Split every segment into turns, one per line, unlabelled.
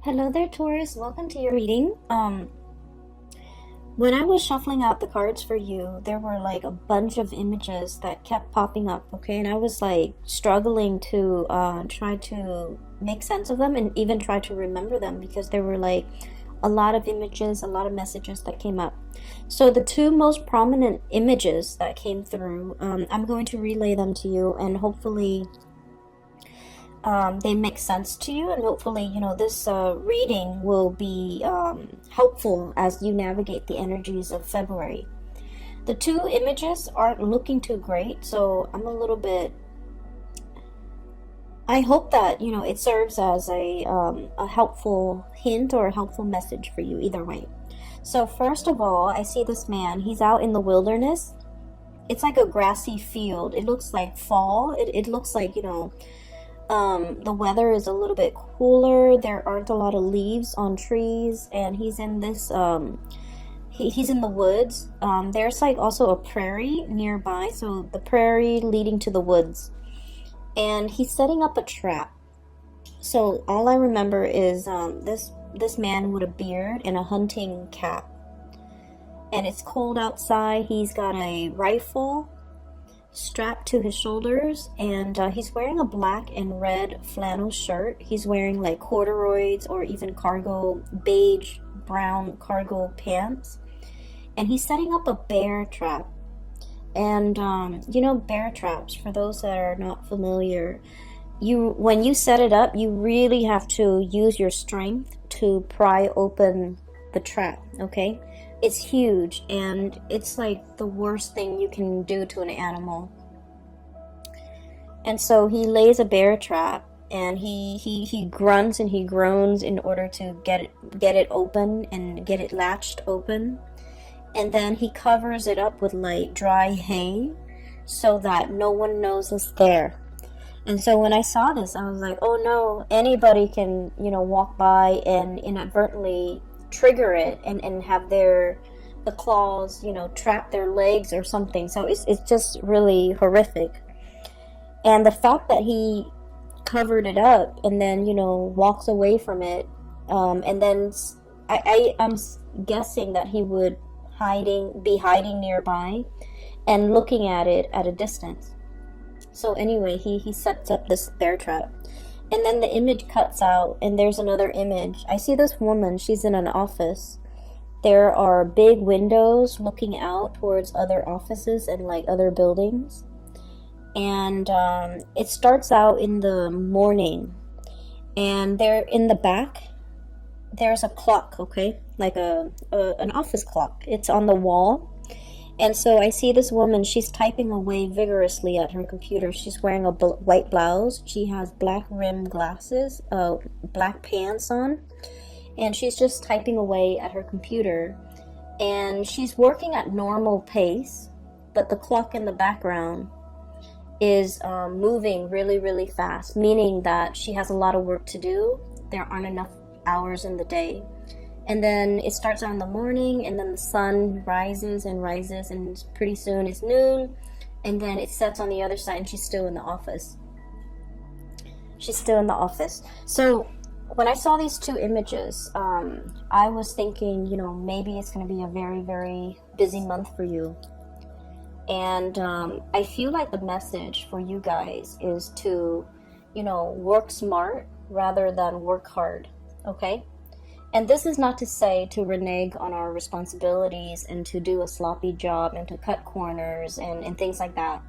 Hello there, Taurus. Welcome to your reading. When I was shuffling out the cards for you, there were like a bunch of images that kept popping up, okay? And I was like struggling to try to make sense of them and even try to remember them because there were like a lot of images, a lot of messages that came up. So the two most prominent images that came through, I'm going to relay them to you, and hopefully they make sense to you, and hopefully this reading will be helpful as you navigate the energies of February. The two images aren't looking too great, so I'm a little bit, I hope that it serves as a helpful hint or a helpful message for you either way. So first of all, I see this man. He's out in the wilderness. It's like a grassy field. It looks like fall. It looks like the weather is a little bit cooler. There aren't a lot of leaves on trees, and he's in this he's in the woods. There's like also a prairie nearby, so the prairie leading to the woods, and he's setting up a trap. So all I remember is this man with a beard and a hunting cap, and it's cold outside. He's got a rifle strapped to his shoulders, and he's wearing a black and red flannel shirt. He's wearing like corduroys or even cargo, beige brown cargo pants, and he's setting up a bear trap. And bear traps, for those that are not familiar, when you set it up, you really have to use your strength to pry open the trap, okay? It's huge, and it's like the worst thing you can do to an animal. And so he lays a bear trap, and he grunts and he groans in order to get it open and get it latched open. And then he covers it up with like dry hay so that no one knows it's there. And so when I saw this, I was like, oh no, anybody can walk by and inadvertently trigger it and have the claws trap their legs or something. So it's just really horrific. And the fact that he covered it up and then walks away from it, and then I'm guessing that he would be hiding nearby and looking at it at a distance. So anyway, he sets up this bear trap. And then the image cuts out, and there's another image. I see this woman. She's in an office. There are big windows looking out towards other offices and like other buildings. And it starts out in the morning. And there in the back, there's a clock, okay? Like an office clock. It's on the wall. And so I see this woman. She's typing away vigorously at her computer. She's wearing a white blouse. She has black rimmed glasses, black pants on, and she's just typing away at her computer. And she's working at normal pace, but the clock in the background is moving really, really fast, meaning that she has a lot of work to do. There aren't enough hours in the day. And then it starts out in the morning, and then the sun rises and rises, and pretty soon it's noon, and then it sets on the other side, and she's still in the office. So when I saw these two images, I was thinking, maybe it's going to be a very, very busy month for you. And I feel like the message for you guys is to, work smart rather than work hard, okay? And this is not to say to renege on our responsibilities and to do a sloppy job and to cut corners and things like that.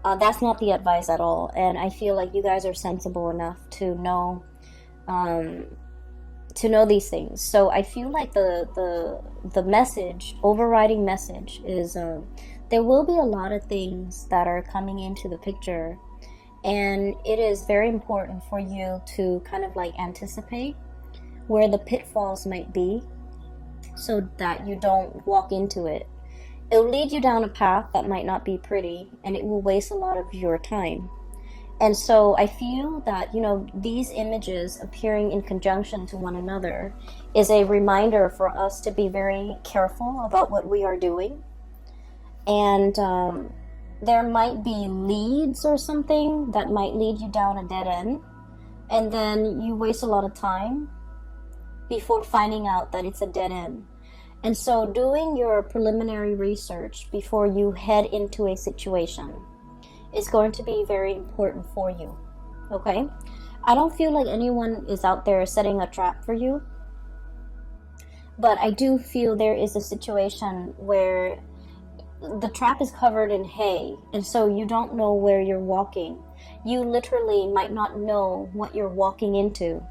That's not the advice at all. And I feel like you guys are sensible enough to know these things. So I feel like the message, overriding message, is there will be a lot of things that are coming into the picture, and it is very important for you to kind of like anticipate where the pitfalls might be so that you don't walk into it. It'll lead you down a path that might not be pretty, and it will waste a lot of your time. And so I feel that, these images appearing in conjunction to one another is a reminder for us to be very careful about what we are doing. And there might be leads or something that might lead you down a dead end, and then you waste a lot of time before finding out that it's a dead end. And so doing your preliminary research before you head into a situation is going to be very important for you, okay? I don't feel like anyone is out there setting a trap for you, but I do feel there is a situation where the trap is covered in hay, and so you don't know where you're walking. You literally might not know what you're walking into.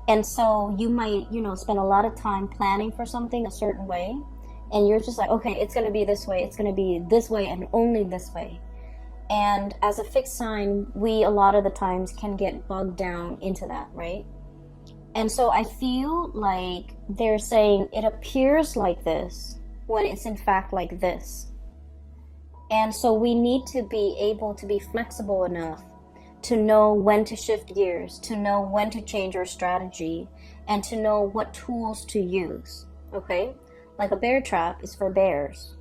And so you might, spend a lot of time planning for something a certain way, and you're just like, okay, it's going to be this way, it's going to be this way, and only this way. And as a fixed sign, we a lot of the times can get bogged down into that, right? And so I feel like they're saying it appears like this when it's in fact like this. And so we need to be able to be flexible enough to know when to shift gears, to know when to change your strategy, and to know what tools to use, okay? Like a bear trap is for bears.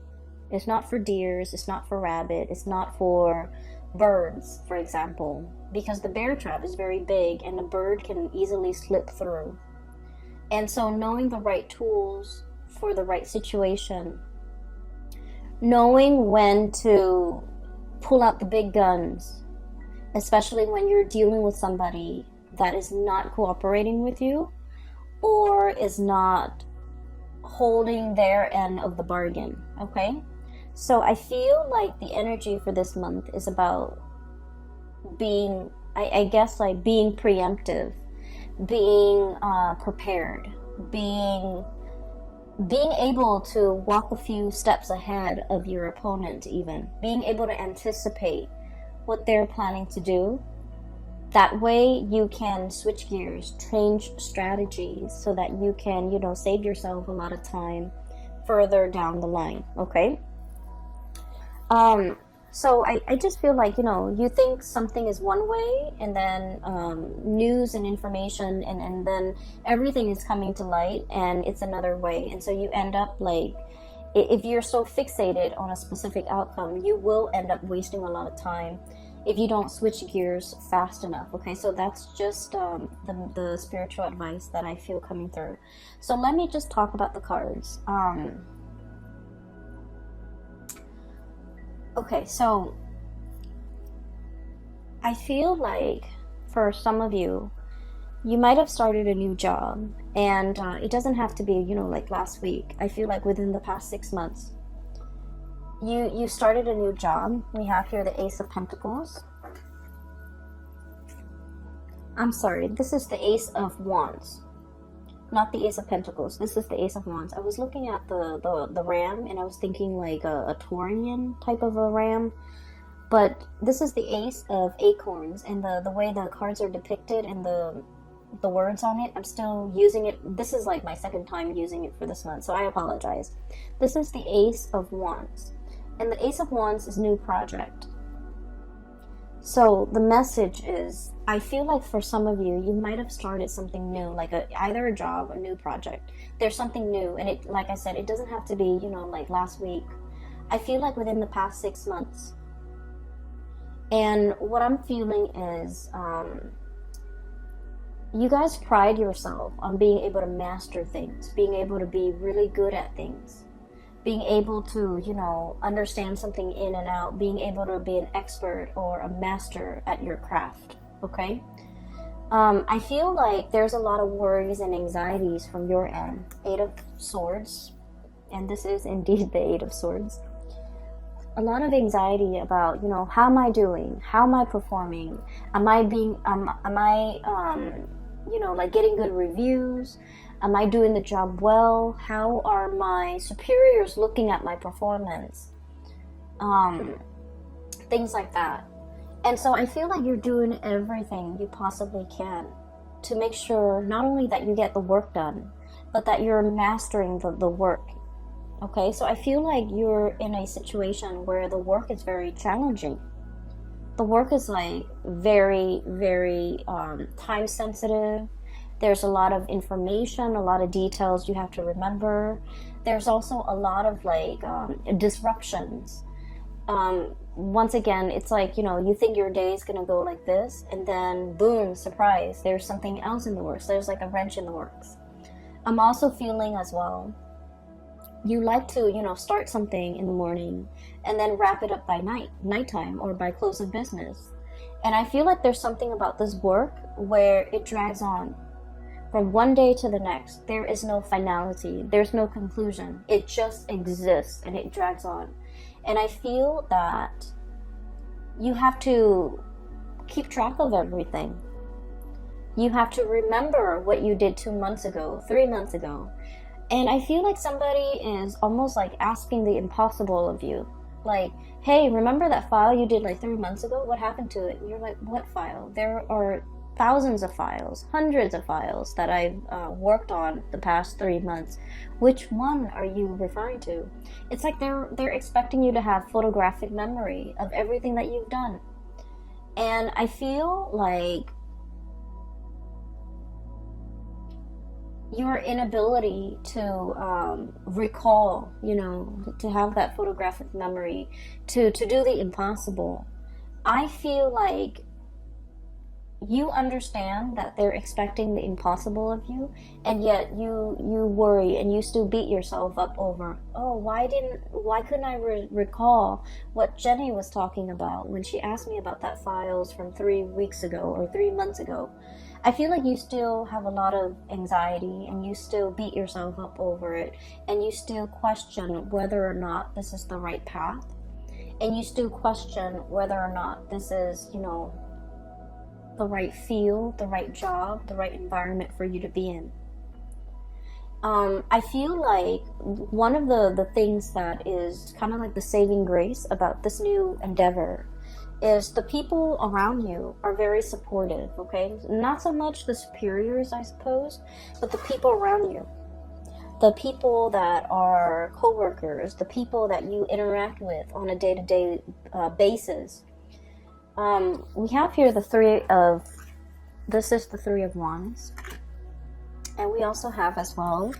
It's not for deers, it's not for rabbit, it's not for birds, for example, because the bear trap is very big and the bird can easily slip through. And so knowing the right tools for the right situation, knowing when to pull out the big guns, especially when you're dealing with somebody that is not cooperating with you or is not holding their end of the bargain, okay? So I feel like the energy for this month is about being, I guess, like being preemptive, being prepared, being able to walk a few steps ahead of your opponent, even being able to anticipate what they're planning to do. That way you can switch gears, change strategies so that you can, save yourself a lot of time further down the line, okay? So I just feel like, you think something is one way, and then news and information and then everything is coming to light and it's another way. And so you end up like, if you're so fixated on a specific outcome, you will end up wasting a lot of time if you don't switch gears fast enough, okay? So that's just the spiritual advice that I feel coming through. So let me just talk about the cards. Okay, so I feel like for some of you, you might have started a new job, and it doesn't have to be, like last week. I feel like within the past 6 months, you started a new job. We have here the Ace of Pentacles. I'm sorry, this is the Ace of Wands, not the Ace of Pentacles. This is the Ace of Wands. I was looking at the ram, and I was thinking like a Taurian type of a ram, but this is the Ace of Acorns, and the way the cards are depicted and the words on it, I'm still using it. This is like my second time using it for this month, so I apologize. This is the Ace of Wands, and the Ace of Wands is new project. So the message is, I feel like for some of you, you might have started something new, like either a job or a new project. There's something new, and it, like I said, it doesn't have to be, like last week. I feel like within the past 6 months. And what I'm feeling is, you guys pride yourself on being able to master things, being able to be really good at things, being able to, understand something in and out, being able to be an expert or a master at your craft, okay? I feel like there's a lot of worries and anxieties from your end. 8 of Swords, and this is indeed the 8 of Swords. A lot of anxiety about, how am I doing? How am I performing? Am I like getting good reviews? Am I doing the job well? How are my superiors looking at my performance? Things like that. And so I feel like you're doing everything you possibly can to make sure not only that you get the work done, but that you're mastering the work. Okay, so I feel like you're in a situation where the work is very challenging. The work is like very, very time sensitive. There's a lot of information, a lot of details you have to remember. There's also a lot of like disruptions. Once again, it's like, you think your day is going to go like this, and then boom, surprise, there's something else in the works. There's like a wrench in the works. I'm also feeling as well, you like to, start something in the morning and then wrap it up by nighttime, or by close of business. And I feel like there's something about this work where it drags on from one day to the next. There is no finality, there's no conclusion. It just exists and it drags on. And I feel that you have to keep track of everything. You have to remember what you did 2 months ago, 3 months ago. And I feel like somebody is almost like asking the impossible of you. Like, hey, remember that file you did like 3 months ago? What happened to it? And you're like, what file? There are thousands of files, hundreds of files that I've worked on the past 3 months. Which one are you referring to? It's like they're expecting you to have photographic memory of everything that you've done. And I feel like your inability to recall, to have that photographic memory, to do the impossible. I feel like you understand that they're expecting the impossible of you, and yet you worry and you still beat yourself up over, oh, why couldn't I recall what Jenny was talking about when she asked me about that files from 3 weeks ago or 3 months ago. I feel like you still have a lot of anxiety, and you still beat yourself up over it, and you still question whether or not this is the right path, and you still question whether or not this is, the right field, the right job, the right environment for you to be in. I feel like one of the things that is kind of like the saving grace about this new endeavor is the people around you are very supportive, okay? Not so much the superiors, I suppose, but the people around you. The people that are co-workers, the people that you interact with on a day-to-day basis. We have here this is the Three of Wands. And we also have as well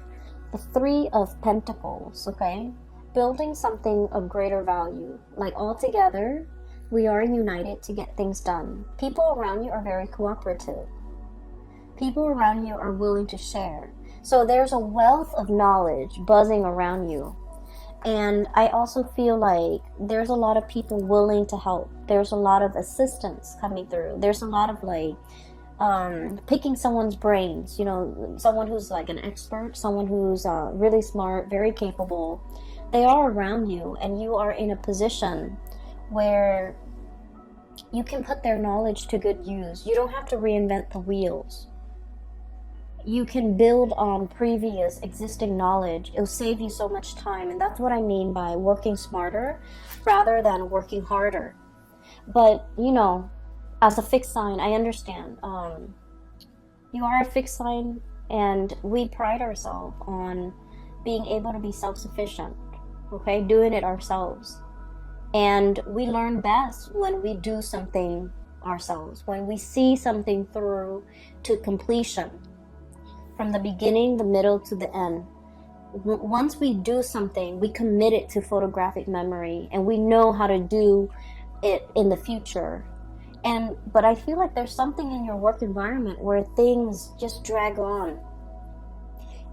the Three of Pentacles, okay? Building something of greater value. Like all together, we are united to get things done. People around you are very cooperative. People around you are willing to share. So there's a wealth of knowledge buzzing around you. And I also feel like there's a lot of people willing to help. There's a lot of assistance coming through. There's a lot of like picking someone's brains, someone who's like an expert, someone who's really smart, very capable. They are around you, and you are in a position where you can put their knowledge to good use. You don't have to reinvent the wheels. You can build on previous existing knowledge. It'll save you so much time, and that's what I mean by working smarter rather than working harder. But, as a fixed sign, I understand. You are a fixed sign, and we pride ourselves on being able to be self-sufficient, okay? Doing it ourselves. And we learn best when we do something ourselves, when we see something through to completion, from the beginning, the middle, to the end. Once we do something, we commit it to photographic memory, and we know how to do it in the future. But I feel like there's something in your work environment where things just drag on.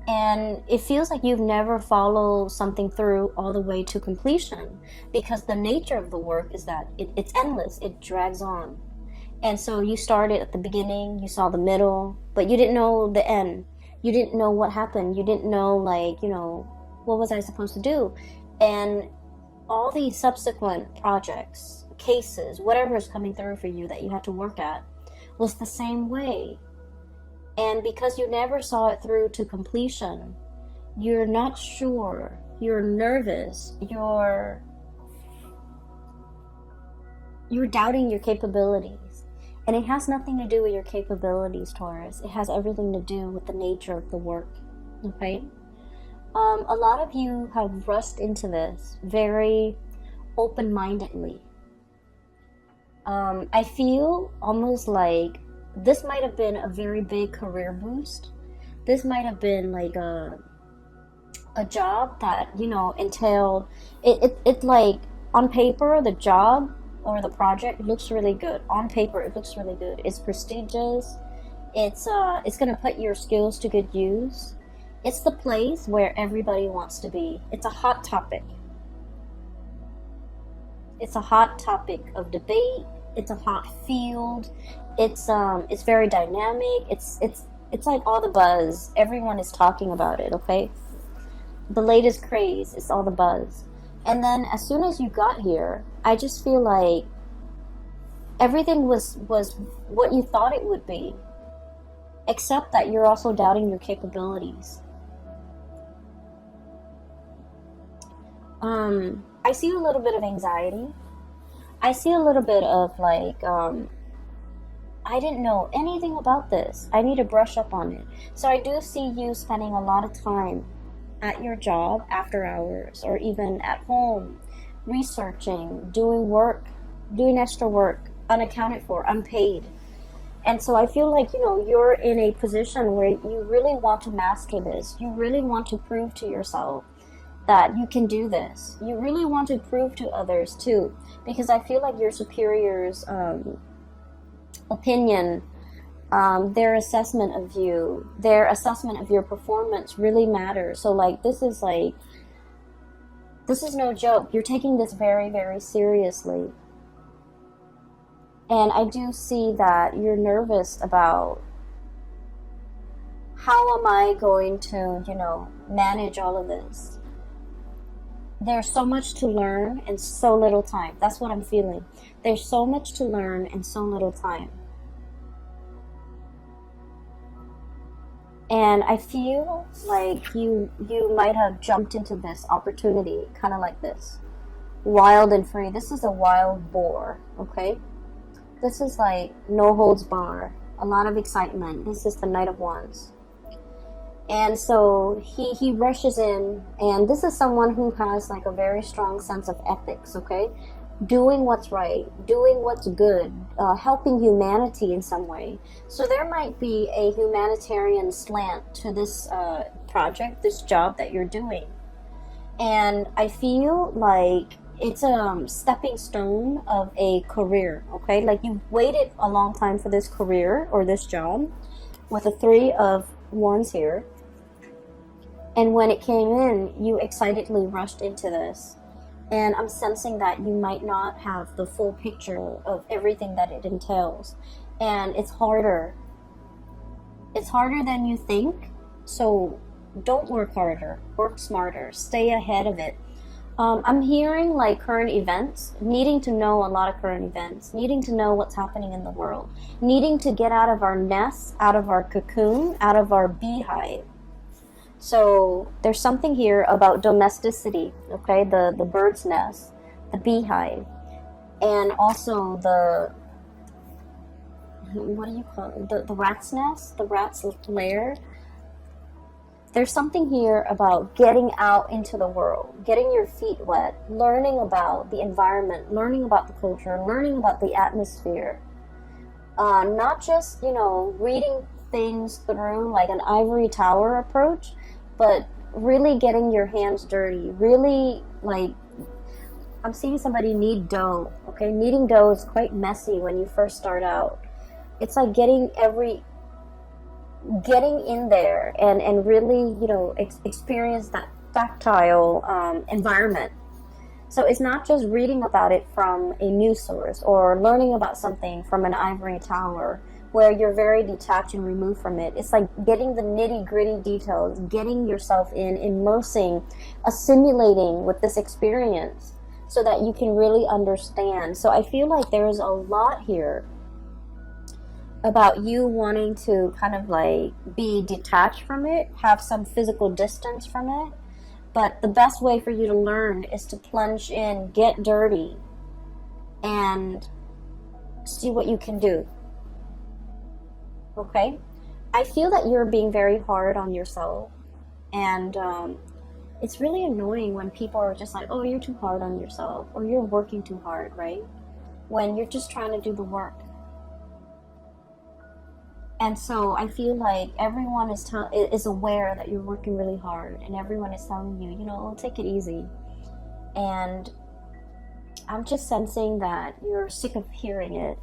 And it feels like you've never followed something through all the way to completion, because the nature of the work is that it's endless, it drags on. And so you started at the beginning, you saw the middle, but you didn't know the end. You didn't know what happened. You didn't know, what was I supposed to do? And all these subsequent projects, cases, whatever is coming through for you that you had to work at, was the same way. And because you never saw it through to completion, you're not sure, you're nervous, you're doubting your capabilities. And it has nothing to do with your capabilities, Taurus. It has everything to do with the nature of the work, okay? A lot of you have rushed into this very open-mindedly. I feel almost like this might have been a very big career boost. This might have been like a job that, entailed, it like on paper, the job or the project looks really good. On paper, it looks really good. It's prestigious. It's going to put your skills to good use. It's the place where everybody wants to be. It's a hot topic. It's a hot topic of debate. It's a hot field. It's very dynamic. It's like all the buzz. Everyone is talking about it, okay? The latest craze is all the buzz. And then as soon as you got here, I just feel like everything was what you thought it would be. Except that you're also doubting your capabilities. I see a little bit of anxiety. I see a little bit of like, I didn't know anything about this. I need to brush up on it. So I do see you spending a lot of time at your job after hours, or even at home, researching, doing work, doing extra work, unaccounted for, unpaid. And so I feel like, you're in a position where you really want to master this. You really want to prove to yourself that you can do this. You really want to prove to others too, because I feel like your superiors' opinion, their assessment of you, their assessment of your performance really matters. So like this is no joke. You're taking this very, very seriously. And I do see that you're nervous about how am I going to, manage all of this. There's so much to learn and so little time. That's what I'm feeling. There's so much to learn and so little time. And I feel like you might have jumped into this opportunity kind of like this. Wild and free. This is a wild boar, okay? This is like no holds bar. A lot of excitement. This is the Knight of Wands. And so he rushes in, and this is someone who has like a very strong sense of ethics, okay? Doing what's right, doing what's good, helping humanity in some way. So there might be a humanitarian slant to this project, this job that you're doing. And I feel like it's a stepping stone of a career, okay? Like you've waited a long time for this career or this job with the Three of Wands here. And when it came in, you excitedly rushed into this. And I'm sensing that you might not have the full picture of everything that it entails. And it's harder. It's harder than you think. So don't work harder. Work smarter. Stay ahead of it. I'm hearing like current events, needing to know a lot of current events, needing to know what's happening in the world, needing to get out of our nest, out of our cocoon, out of our beehive. So there's something here about domesticity, okay? The bird's nest, the beehive, and also what do you call it? The rat's nest, the rat's lair. There's something here about getting out into the world, getting your feet wet, learning about the environment, learning about the culture, learning about the atmosphere. Not just, reading things through like an ivory tower approach, but really getting your hands dirty, really like, I'm seeing somebody knead dough, okay? Kneading dough is quite messy when you first start out. It's like getting in there and really, experience that tactile environment. So it's not just reading about it from a news source or learning about something from an ivory tower where you're very detached and removed from it. It's like getting the nitty-gritty details, getting yourself in, immersing, assimilating with this experience so that you can really understand. So I feel like there is a lot here about you wanting to kind of like be detached from it, have some physical distance from it. But the best way for you to learn is to plunge in, get dirty, and see what you can do. Okay? I feel that you're being very hard on yourself, and it's really annoying when people are just like, oh, you're too hard on yourself, or you're working too hard, right? When you're just trying to do the work. And so I feel like everyone is aware that you're working really hard, and everyone is telling you, take it easy. And I'm just sensing that you're sick of hearing it.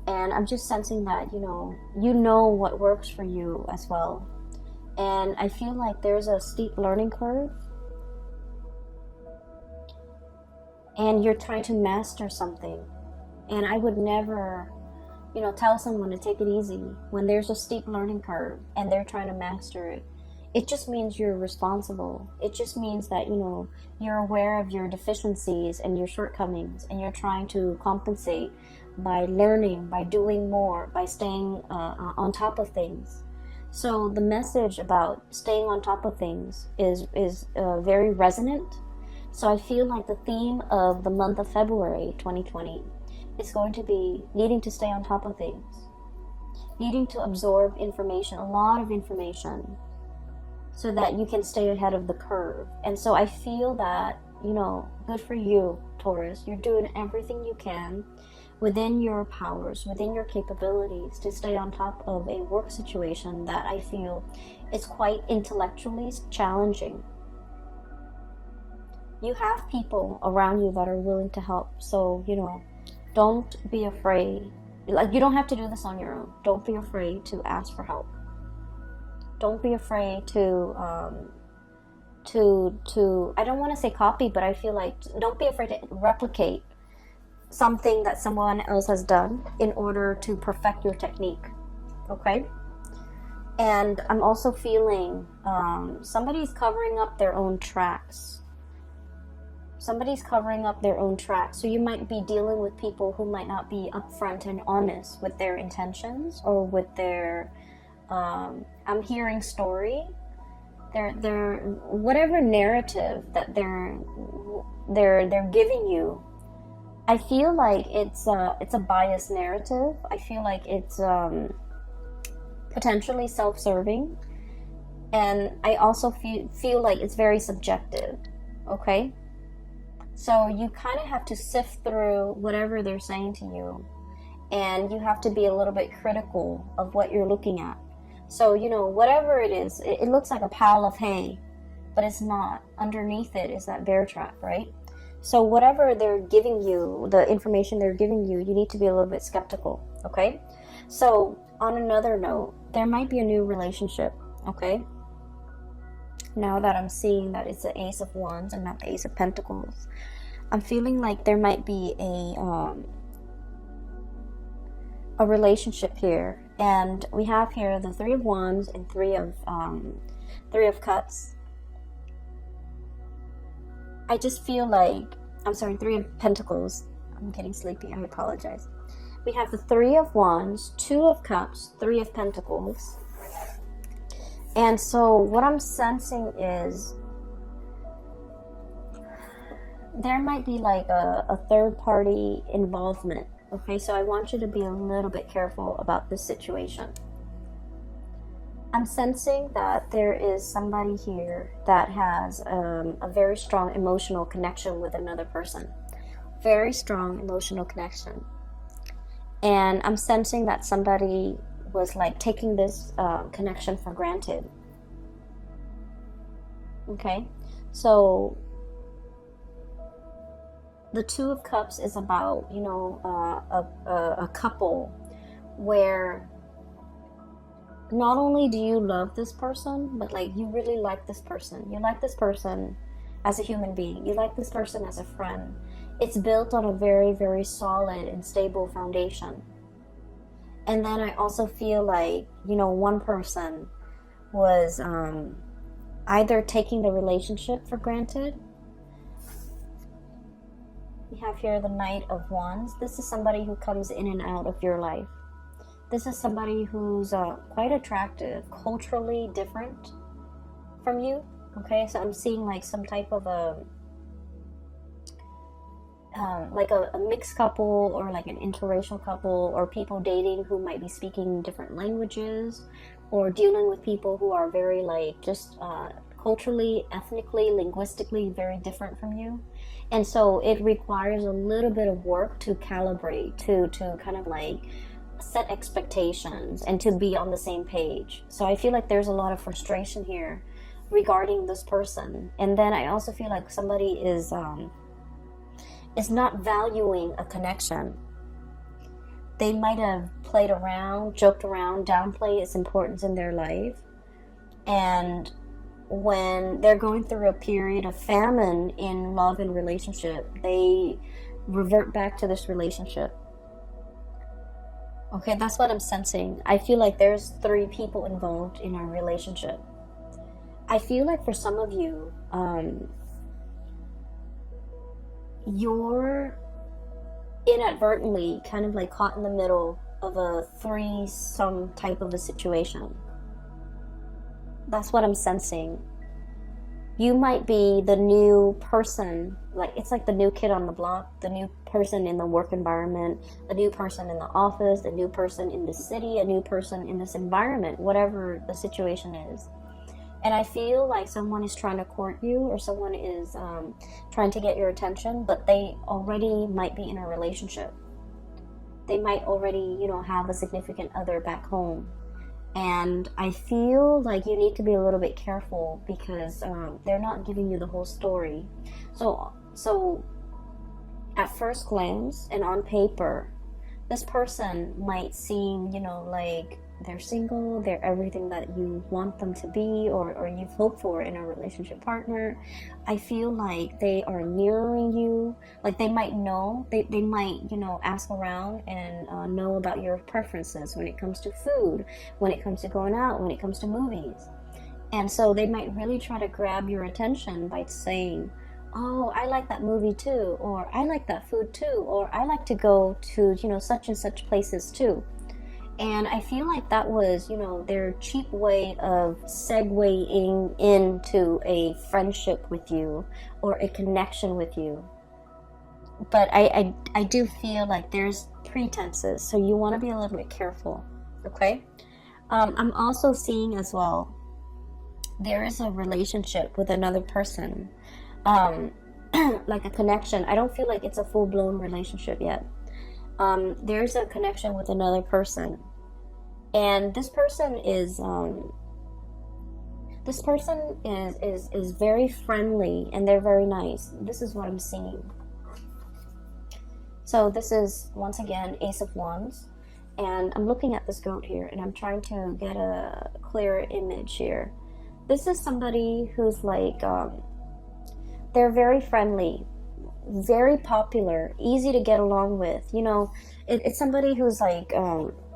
And I'm just sensing that, you know what works for you as well. And I feel like there's a steep learning curve, and you're trying to master something. And I would never, tell someone to take it easy when there's a steep learning curve and they're trying to master it. It just means you're responsible. It just means that, you're aware of your deficiencies and your shortcomings, and you're trying to compensate by learning, by doing more, by staying on top of things. So the message about staying on top of things is very resonant. So I feel like the theme of the month of February 2020 is going to be needing to stay on top of things, needing to absorb information, a lot of information, so that you can stay ahead of the curve. And so I feel that, good for you, Taurus. You're doing everything you can within your powers, within your capabilities, to stay on top of a work situation that I feel is quite intellectually challenging. You have people around you that are willing to help. So, don't be afraid. Like, you don't have to do this on your own. Don't be afraid to ask for help. Don't be afraid to I don't want to say copy, but I feel like don't be afraid to replicate something that someone else has done in order to perfect your technique. Okay? And I'm also feeling somebody's covering up their own tracks. Somebody's covering up their own tracks. So you might be dealing with people who might not be upfront and honest with their intentions or with their I'm hearing story. They're whatever narrative that they're giving you. I feel like it's a biased narrative. I feel like it's potentially self-serving, and I also feel like it's very subjective. Okay, so you kind of have to sift through whatever they're saying to you, and you have to be a little bit critical of what you're looking at. So, whatever it is, it looks like a pile of hay, but it's not. Underneath it is that bear trap, right? So whatever they're giving you, the information they're giving you, you need to be a little bit skeptical, okay? So on another note, there might be a new relationship, okay? Now that I'm seeing that it's the Ace of Wands and not the Ace of Pentacles, I'm feeling like there might be a relationship here. And we have here the Three of Wands and Three of Cups. I just feel like, Three of Pentacles. I'm getting sleepy, I apologize. We have the Three of Wands, Two of Cups, Three of Pentacles. And so what I'm sensing is there might be like a third party involvement. Okay, so I want you to be a little bit careful about this situation. I'm sensing that there is somebody here that has a very strong emotional connection with another person. Very strong emotional connection. And I'm sensing that somebody was like taking this connection for granted. Okay, so the Two of Cups is about, a couple where not only do you love this person, but like you really like this person. You like this person as a human being. You like this person as a friend. It's built on a very, very solid and stable foundation. And then I also feel like, one person was either taking the relationship for granted. We have here the Knight of Wands. This is somebody who comes in and out of your life. This is somebody who's quite attractive, culturally different from you. Okay, so I'm seeing like some type of a mixed couple, or like an interracial couple, or people dating who might be speaking different languages, or dealing with people who are very like just culturally, ethnically, linguistically very different from you. And so it requires a little bit of work to calibrate, to kind of like set expectations and to be on the same page. So I feel like there's a lot of frustration here regarding this person. And then I also feel like somebody is not valuing a connection. They might have played around, joked around, downplayed its importance in their life. And when they're going through a period of famine in love and relationship, they revert back to this relationship. Okay, that's what I'm sensing. I feel like there's 3 people involved in a relationship. I feel like for some of you, you're inadvertently kind of like caught in the middle of a threesome type of a situation. That's what I'm sensing. You might be the new person, like it's like the new kid on the block, the new person in the work environment, the new person in the office, the new person in the city, a new person in this environment, whatever the situation is. And I feel like someone is trying to court you, or someone is trying to get your attention, but they already might be in a relationship. They might already, you know, have a significant other back home. And I feel like you need to be a little bit careful because they're not giving you the whole story. So at first glance and on paper, this person might seem, you know, like they're single, they're everything that you want them to be, or you've hoped for in a relationship partner. I feel like they are mirroring you. Like they might know, they might, you know, ask around and know about your preferences when it comes to food, when it comes to going out, when it comes to movies. And so they might really try to grab your attention by saying, oh, I like that movie too, or I like that food too, or I like to go to, you know, such and such places too. And I feel like that was, you know, their cheap way of segueing into a friendship with you or a connection with you. But I do feel like there's pretenses, so you want to be a little bit careful, okay? I'm also seeing as well, there is a relationship with another person, like a connection. I don't feel like it's a full-blown relationship yet. There's a connection with another person. And this person is very friendly, and they're very nice. This is what I'm seeing. So this is, once again, Ace of Wands. And I'm looking at this goat here, and I'm trying to get a clearer image here. This is somebody who's like, they're very friendly, very popular, easy to get along with. You know, it's somebody who's like,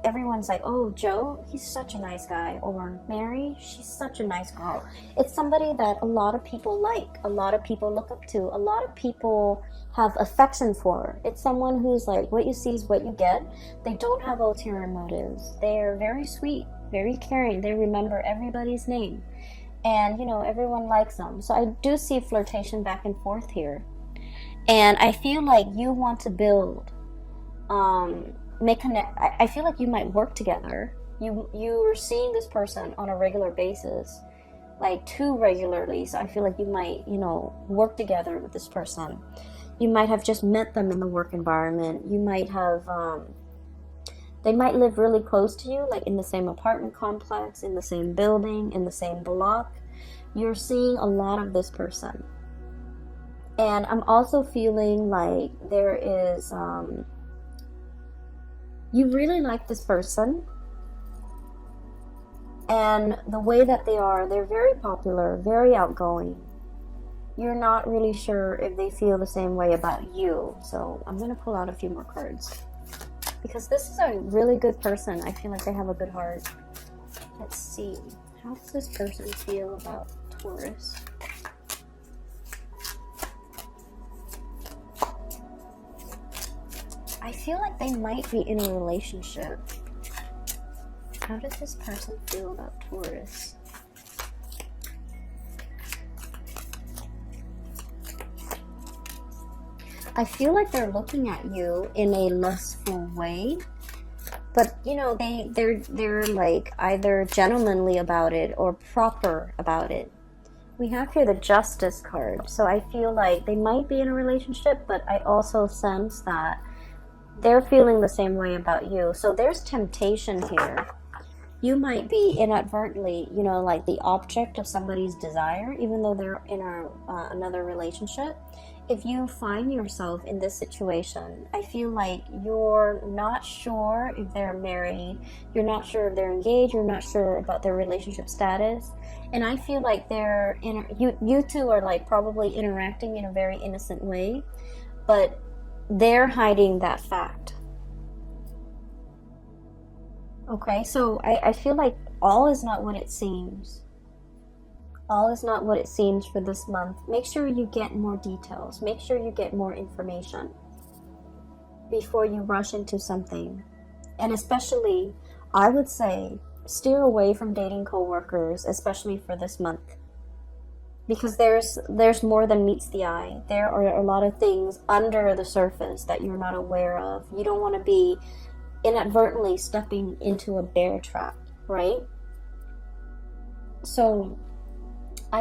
everyone's like, oh, Joe, he's such a nice guy, or Mary, she's such a nice girl. It's somebody that a lot of people like, a lot of people look up to, a lot of people have affection for. It's someone who's like, what you see is what you get. They don't have ulterior motives. They're very sweet, very caring. They remember everybody's name. And, you know, everyone likes them. So I do see flirtation back and forth here. And I feel like you want to build, I feel like you might work together. You're seeing this person on a regular basis, like too regularly. So I feel like you might, you know, work together with this person. You might have just met them in the work environment. You might have, they might live really close to you, like in the same apartment complex, in the same building, in the same block. You're seeing a lot of this person. And I'm also feeling like there is, you really like this person, and the way that they are, they're very popular, very outgoing. You're not really sure if they feel the same way about you, so I'm going to pull out a few more cards. Because this is a really good person. I feel like they have a good heart. Let's see. How does this person feel about Taurus? I feel like they might be in a relationship. How does this person feel about Taurus? I feel like they're looking at you in a lustful way, but you know, they're like either gentlemanly about it or proper about it. We have here the Justice card, so I feel like they might be in a relationship, but I also sense that they're feeling the same way about you. So there's temptation here. You might be inadvertently, you know, like the object of somebody's desire, even though they're in another relationship. if you find yourself in this situation, I feel like you're not sure if they're married, you're not sure if they're engaged, you're not sure about their relationship status, and I feel like you two are like probably interacting in a very innocent way, but they're hiding that fact. Okay, so I feel like all is not what it seems. All is not what it seems for this month. Make sure you get more details. Make sure you get more information before you rush into something. And especially, I would say, steer away from dating coworkers, especially for this month. Because there's more than meets the eye. There are a lot of things under the surface that you're not aware of. You don't want to be inadvertently stepping into a bear trap, right? So